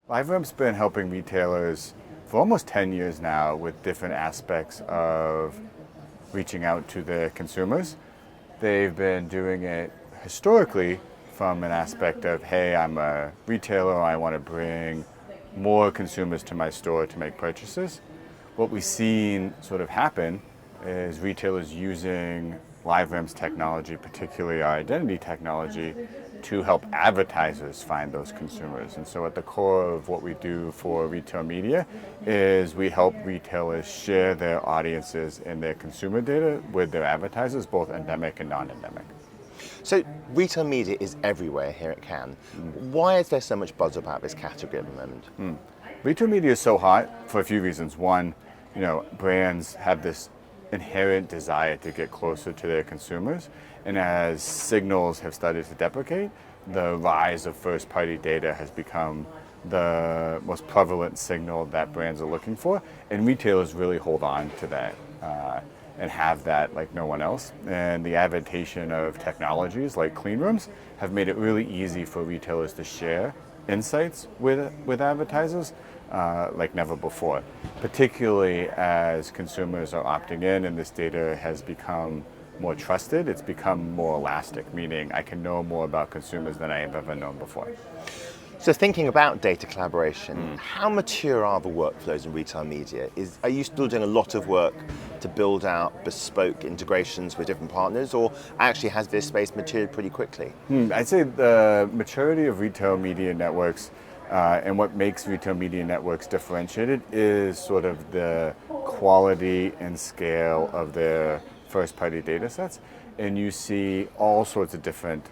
LiveRamp's been helping retailers for almost 10 years now with different aspects of reaching out to their consumers. They've been doing it historically from an aspect of, hey, I'm a retailer, I want to bring more consumers to my store to make purchases. What we've seen sort of happen is retailers using LiveRamp's technology, particularly our identity technology, to help advertisers find those consumers. And so at the core of what we do for retail media is we help retailers share their audiences and their consumer data with their advertisers, both endemic and non-endemic. So retail media is everywhere here at Cannes. Why is there so much buzz about this category at the moment? Retail media is so hot for a few reasons. One, brands have this inherent desire to get closer to their consumers, and as signals have started to deprecate, the rise of first-party data has become the most prevalent signal that brands are looking for, and retailers really hold on to that and have that like no one else. And the adaptation of technologies like clean rooms have made it really easy for retailers to share insights with advertisers like never before, particularly as consumers are opting in and this data has become more trusted. It's become more elastic, meaning I can know more about consumers than I have ever known before. So thinking about data collaboration, how mature are the workflows in retail media? Are you still doing a lot of work to build out bespoke integrations with different partners, or actually has this space matured pretty quickly? I'd say the maturity of retail media networks and what makes retail media networks differentiated is sort of the quality and scale of their first-party data sets. And you see all sorts of different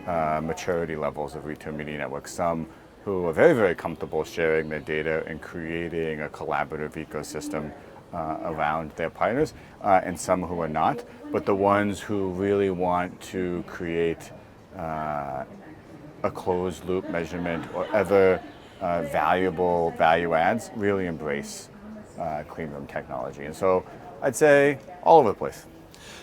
maturity levels of retail media networks. Some who are very, very comfortable sharing their data and creating a collaborative ecosystem around their partners, and some who are not. But the ones who really want to create a closed loop measurement or other valuable value adds really embrace clean room technology. And so I'd say all over the place.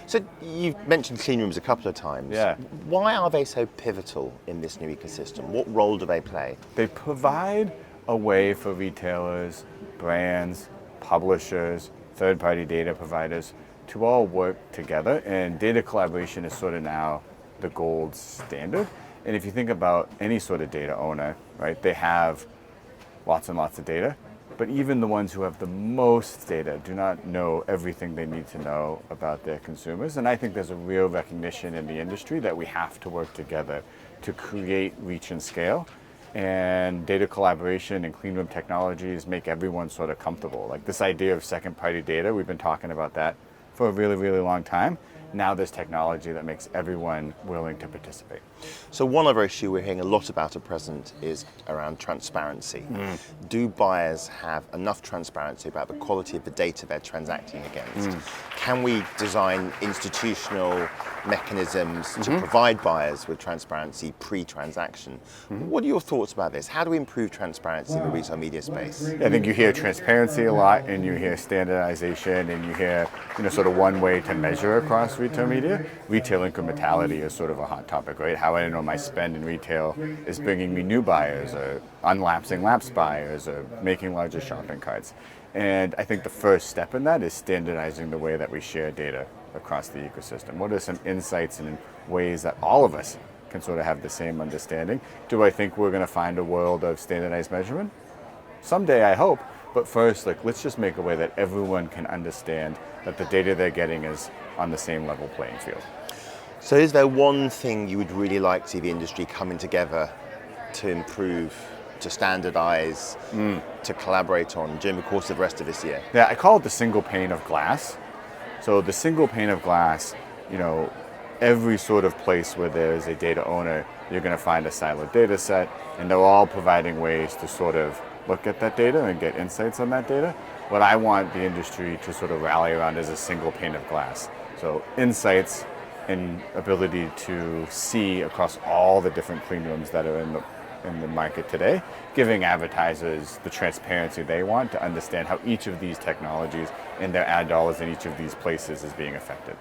So you've mentioned clean rooms a couple of times. Yeah. Why are they so pivotal in this new ecosystem? What role do they play? They provide a way for retailers, brands, publishers, third-party data providers to all work together, and data collaboration is sort of now the gold standard. And if you think about any sort of data owner, right, they have lots and lots of data, but even the ones who have the most data do not know everything they need to know about their consumers. And I think there's a real recognition in the industry that we have to work together to create reach and scale. And data collaboration and clean room technologies make everyone sort of comfortable. Like this idea of second-party data, we've been talking about that for a really, really long time. Now there's technology that makes everyone willing to participate. So one other issue we're hearing a lot about at present is around transparency. Do buyers have enough transparency about the quality of the data they're transacting against? Can we design institutional mechanisms to provide buyers with transparency pre-transaction? What are your thoughts about this? How do we improve transparency in the retail media space? I think you hear transparency a lot, and you hear standardization, and you hear sort of one way to measure across retail media. Retail incrementality is sort of a hot topic, right? How I know my spend in retail is bringing me new buyers, or unlapsing lapsed buyers, or making larger shopping carts. And I think the first step in that is standardizing the way that we share data across the ecosystem. What are some insights and ways that all of us can sort of have the same understanding? Do I think we're going to find a world of standardized measurement? Someday, I hope. But first, let's just make a way that everyone can understand that the data they're getting is on the same level playing field. So is there one thing you would really like to see the industry coming together to improve, to standardize, to collaborate on during the course of the rest of this year? Yeah, I call it the single pane of glass. So the single pane of glass, every sort of place where there is a data owner, you're going to find a siloed data set, and they're all providing ways to sort of look at that data and get insights on that data. What I want the industry to sort of rally around is a single pane of glass. So insights and ability to see across all the different clean rooms that are in the market today, giving advertisers the transparency they want to understand how each of these technologies and their ad dollars in each of these places is being affected.